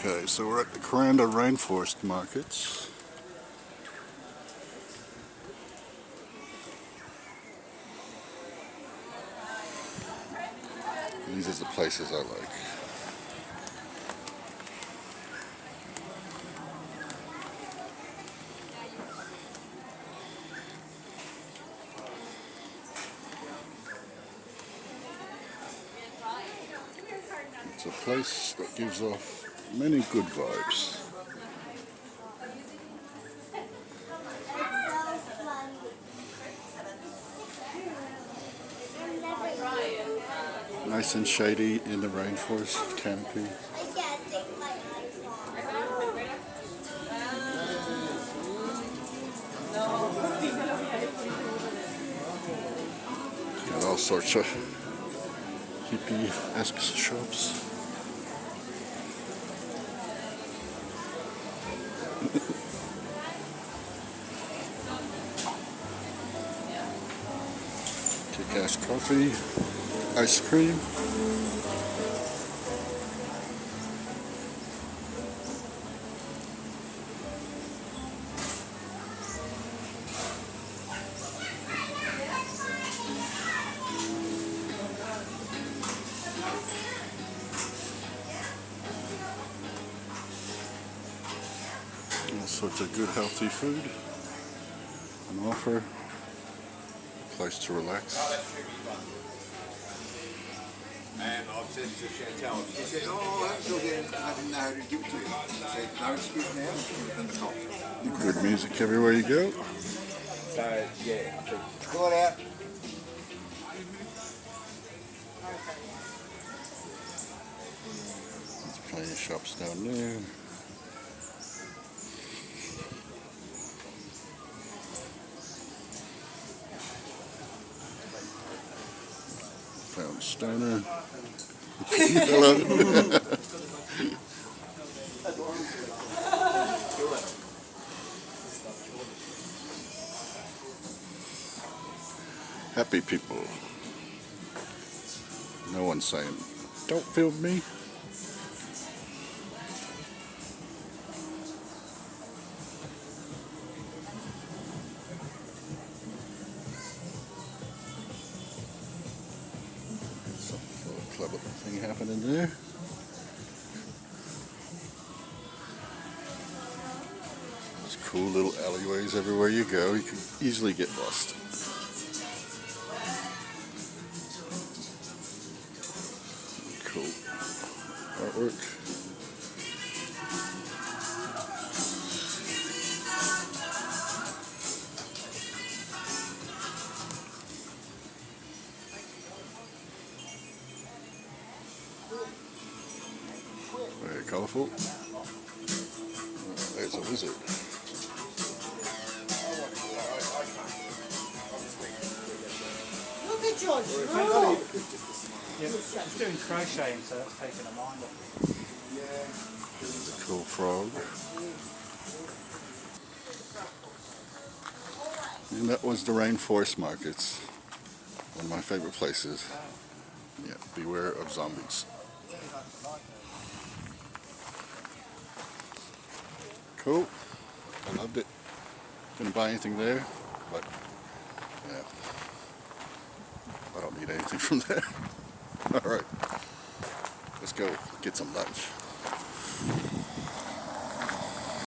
Okay, so we're at the Kuranda Rainforest markets. These are the places I like. It's a place that gives off many good vibes. Nice and shady in the rainforest canopy. Got all sorts of hippie-esque shops. Kick-ass coffee, ice cream. All sorts of good healthy food on offer. A place to relax. And I've said to Chantal, she said, oh, I didn't know how to give it to you. I said, no, it's good now, it's good in the coffee. Good music everywhere you go. So, yeah, I think, pull it out. There's plenty of shops down there. Found Stoner. Happy people. No one's saying, don't film me. Clever thing happening there. There's cool little alleyways everywhere you go. You can easily get lost. Cool artwork. Very colourful. There's a wizard. Look at George. Oh. Yeah, it's doing crocheting, so that's taking a mind off. There's a cool frog. And that was the Rainforest markets. One of my favorite places. Yeah, beware of zombies. Cool. I loved it. Didn't buy anything there, but yeah, I don't need anything from there. All right, let's go get some lunch.